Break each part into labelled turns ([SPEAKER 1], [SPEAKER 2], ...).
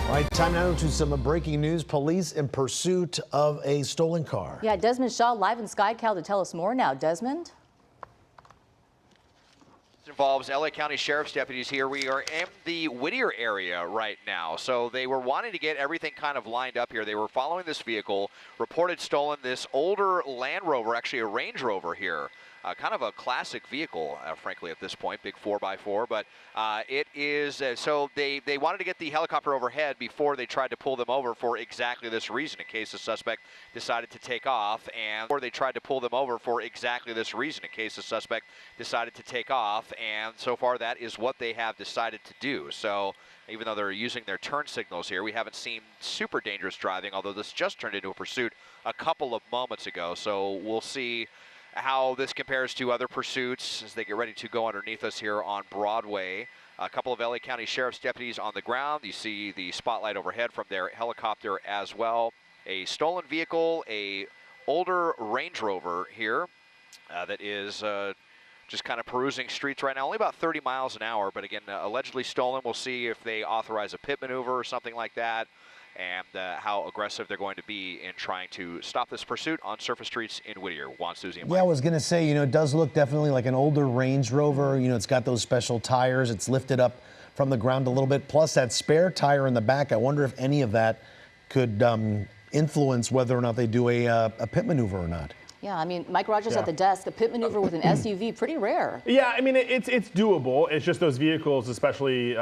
[SPEAKER 1] All right, time now to some breaking news. Police in pursuit of a stolen car.
[SPEAKER 2] Yeah, Desmond Shaw live in SkyCal to tell us more now. Desmond?
[SPEAKER 3] Involves LA County Sheriff's deputies here. We are in the Whittier area right now. So they were wanting to get everything kind of lined up here. They were following this vehicle, reported stolen, this older Land Rover, actually a Range Rover here. Kind of a classic vehicle, frankly, at this point, big 4x4. But it is, so they wanted to get the helicopter overhead before they tried to pull them over for exactly this reason, in case the suspect decided to take off. And so far, that is what they have decided to do. So even though they're using their turn signals here, we haven't seen super dangerous driving, although this just turned into a pursuit a couple of moments ago. So we'll see how this compares to other pursuits as they get ready to go underneath us here on Broadway. A couple of LA County Sheriff's deputies on the ground. You see the spotlight overhead from their helicopter as well. A stolen vehicle, a older Range Rover here that is just kind of perusing streets right now. Only about 30 miles an hour, but again, allegedly stolen. We'll see if they authorize a pit maneuver or something like that, and how aggressive they're going to be in trying to stop this pursuit on surface streets in Whittier. Juan, Susie, and Mike.
[SPEAKER 1] Yeah, I was going to say, it does look definitely like an older Range Rover. It's got those special tires. It's lifted up from the ground a little bit. Plus that spare tire in the back. I wonder if any of that could influence whether or not they do a pit maneuver or not.
[SPEAKER 2] Yeah, I mean, Mike Rogers at the desk, a pit maneuver with an SUV, pretty rare.
[SPEAKER 4] Yeah, I mean, it's doable. It's just those vehicles, especially,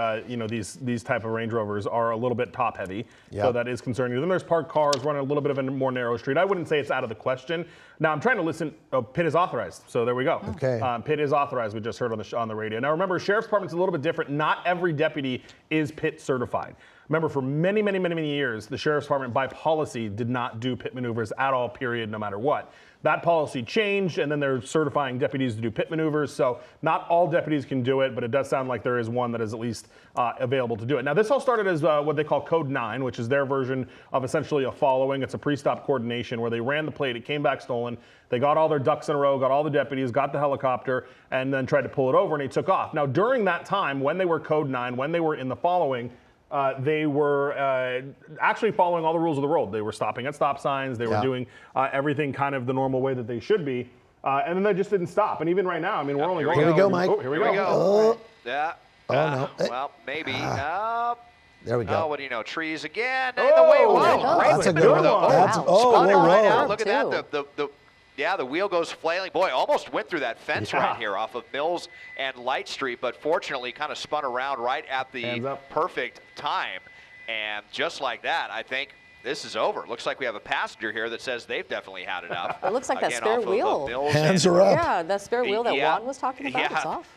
[SPEAKER 4] these type of Range Rovers are a little bit top heavy. So that is concerning. Then there's parked cars running a little bit of a more narrow street. I wouldn't say it's out of the question. Now, I'm trying to listen. Oh, pit is authorized. So there we go.
[SPEAKER 1] Okay.
[SPEAKER 4] Pit is authorized. We just heard on the radio. Now, remember, Sheriff's Department's a little bit different. Not every deputy is pit certified. Remember, for many, many, many, many years, the Sheriff's Department, by policy, did not do pit maneuvers at all, period, no matter what. That policy changed, and then they're certifying deputies to do pit maneuvers. So not all deputies can do it, but it does sound like there is one that is at least available to do it. Now, this all started as what they call Code 9, which is their version of essentially a following. It's a pre-stop coordination where they ran the plate, it came back stolen. They got all their ducks in a row, got all the deputies, got the helicopter, and then tried to pull it over, and he took off. Now, during that time, when they were Code 9, when they were in the following, they were actually following all the rules of the road. They were stopping at stop signs. They were doing everything kind of the normal way that they should be. And then they just didn't stop. And even right now, I mean, we're only going.
[SPEAKER 1] Here we go, Mike.
[SPEAKER 4] Oh, here we go.
[SPEAKER 1] Oh.
[SPEAKER 3] Yeah.
[SPEAKER 1] No.
[SPEAKER 3] Well, maybe.
[SPEAKER 1] There we go.
[SPEAKER 3] Oh, what do you know? Trees again. And the way. Whoa.
[SPEAKER 1] That's a good one.
[SPEAKER 3] Look at that. The wheel goes flailing. Boy, almost went through that fence right here off of Mills and Light Street, but fortunately kind of spun around right at the perfect time. And just like that, I think this is over. Looks like we have a passenger here that says they've definitely had enough.
[SPEAKER 2] It looks like that spare wheel.
[SPEAKER 1] Hands are up.
[SPEAKER 2] Yeah, that spare wheel that Juan was talking about, it's off.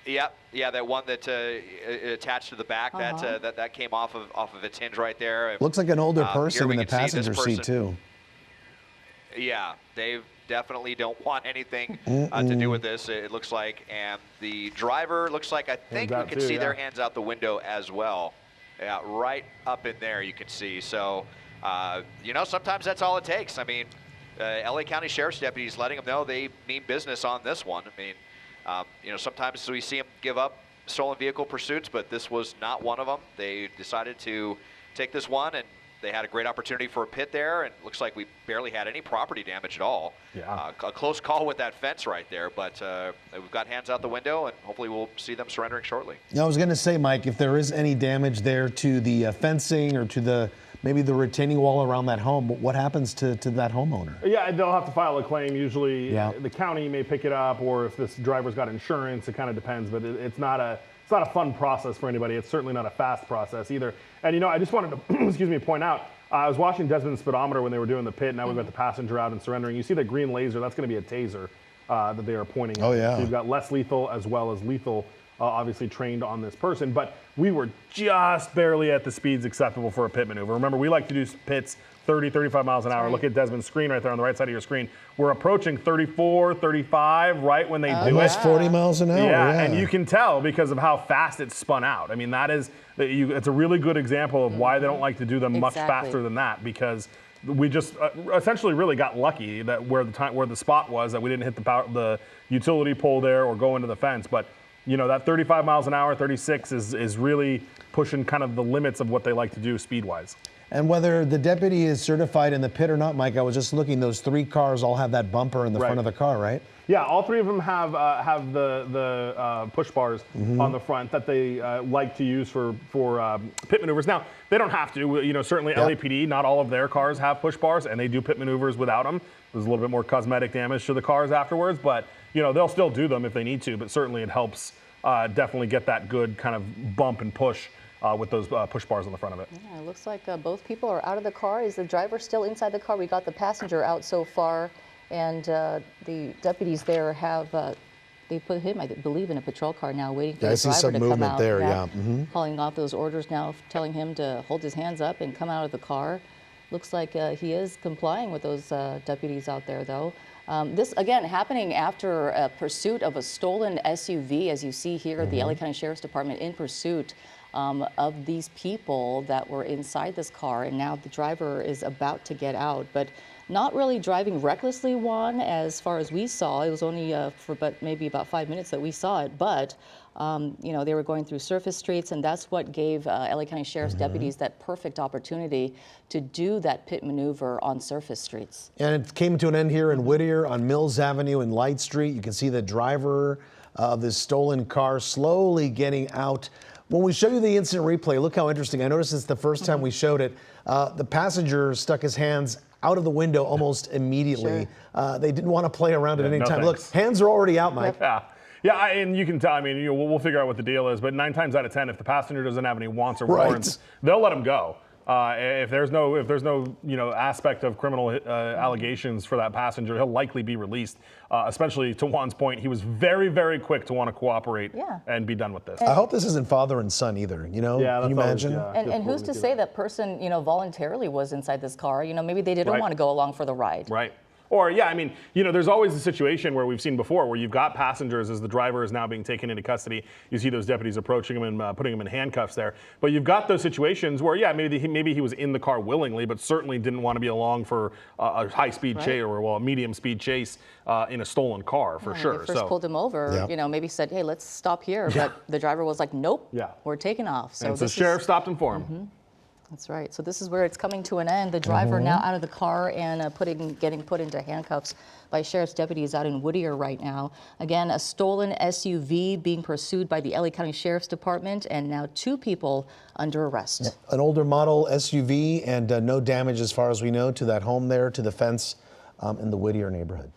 [SPEAKER 3] Yeah, that one that attached to the back, that came off of its hinge right there.
[SPEAKER 1] Looks like an older person in the passenger seat too.
[SPEAKER 3] Yeah, they definitely don't want anything to do with this, it looks like. And the driver looks like, I think we can see their hands out the window as well. Yeah, right up in there you can see. So, sometimes that's all it takes. I mean, LA County Sheriff's deputies letting them know they mean business on this one. I mean, sometimes we see them give up stolen vehicle pursuits, but this was not one of them. They decided to take this one, and they had a great opportunity for a pit there, and looks like we barely had any property damage at all. Yeah. A close call with that fence right there, but we've got hands out the window, and hopefully we'll see them surrendering shortly.
[SPEAKER 1] I was going to say, Mike, if there is any damage there to the fencing or to maybe the retaining wall around that home, what happens to that homeowner? Yeah,
[SPEAKER 4] they'll have to file a claim. Usually the county may pick it up, or if this driver's got insurance, it kind of depends, but it's not a fun process for anybody. It's certainly not a fast process either. And, I just wanted to, point out, I was watching Desmond's speedometer when they were doing the pit. Now we've got the passenger out and surrendering. You see the green laser, that's going to be a taser that they are pointing at. So you've got less lethal as well as lethal, obviously trained on this person. But we were just barely at the speeds acceptable for a pit maneuver. Remember, we like to do pits 30, 35 miles an hour. Look at Desmond's screen right there on the right side of your screen. We're approaching 34, 35 right when they do it.
[SPEAKER 1] Almost 40 miles an hour.
[SPEAKER 4] Yeah, and you can tell because of how fast it spun out. I mean, it's a really good example of why they don't like to do them much faster than that, because we just essentially really got lucky that where the spot was, that we didn't hit the utility pole there or go into the fence. But that 35 miles an hour, 36 is really pushing kind of the limits of what they like to do speed-wise.
[SPEAKER 1] And whether the deputy is certified in the pit or not, Mike, I was just looking, those 3 cars all have that bumper in the front of the car, right?
[SPEAKER 4] Yeah, all 3 of them have the push bars on the front that they like to use for pit maneuvers. Now, they don't have to. You know, certainly LAPD, not all of their cars have push bars, and they do pit maneuvers without them. There's a little bit more cosmetic damage to the cars afterwards, but you know, they'll still do them if they need to. But certainly, it helps definitely get that good kind of bump and push with those push bars on the front of it.
[SPEAKER 2] Yeah, it looks like both people are out of the car. Is the driver still inside the car? We got the passenger out so far, and the deputies there have they put him, I believe, in a patrol car now, waiting for the driver to come out.
[SPEAKER 1] There,
[SPEAKER 2] Calling off those orders now, telling him to hold his hands up and come out of the car. Looks like he is complying with those deputies out there, though. This, again, happening after a pursuit of a stolen SUV, as you see here, the LA County Sheriff's Department in pursuit of these people that were inside this car, and now the driver is about to get out, but not really driving recklessly, Juan, as far as we saw. It was only for maybe about 5 minutes that we saw it, but you know, they were going through surface streets, and that's what gave LA County Sheriff's deputies that perfect opportunity to do that pit maneuver on surface streets. And
[SPEAKER 1] it came to an end here in Whittier on Mills Avenue and Light Street. You can see the driver of this stolen car slowly getting out. When we show you the instant replay, look how interesting. I noticed it's the first time we showed it. The passenger stuck his hands out of the window almost immediately. They didn't want to play around at any time. Look, hands are already out, Mike.
[SPEAKER 4] Yeah, and you can tell, I mean, you know, we'll figure out what the deal is, but 9 times out of 10, if the passenger doesn't have any wants or warrants, they'll let him go. If there's no you know, aspect of criminal allegations for that passenger, he'll likely be released. Especially to Juan's point, he was very, very quick to want to cooperate and be done with this.
[SPEAKER 1] I hope this isn't father and son either. You know,
[SPEAKER 4] can
[SPEAKER 1] you imagine?
[SPEAKER 2] And who's to say that person, you know, voluntarily was inside this car? You know, maybe they didn't want to go along for the ride.
[SPEAKER 4] Right. Or, yeah, I mean, you know, there's always a situation where we've seen before where you've got passengers as the driver is now being taken into custody. You see those deputies approaching him and putting him in handcuffs there. But you've got those situations where, yeah, maybe he was in the car willingly, but certainly didn't want to be along for a high-speed chase or, well, a medium-speed chase in a stolen car, for sure.
[SPEAKER 2] When they first pulled him over, you know, maybe said, hey, let's stop here. But the driver was like, nope, we're taking off.
[SPEAKER 4] So the sheriff stopped him for him.
[SPEAKER 2] That's right. So this is where it's coming to an end. The driver now out of the car and getting put into handcuffs by sheriff's deputies out in Whittier right now. Again, a stolen SUV being pursued by the LA County Sheriff's Department, and now 2 people under arrest.
[SPEAKER 1] An older model SUV, and no damage as far as we know to that home there, to the fence in the Whittier neighborhood.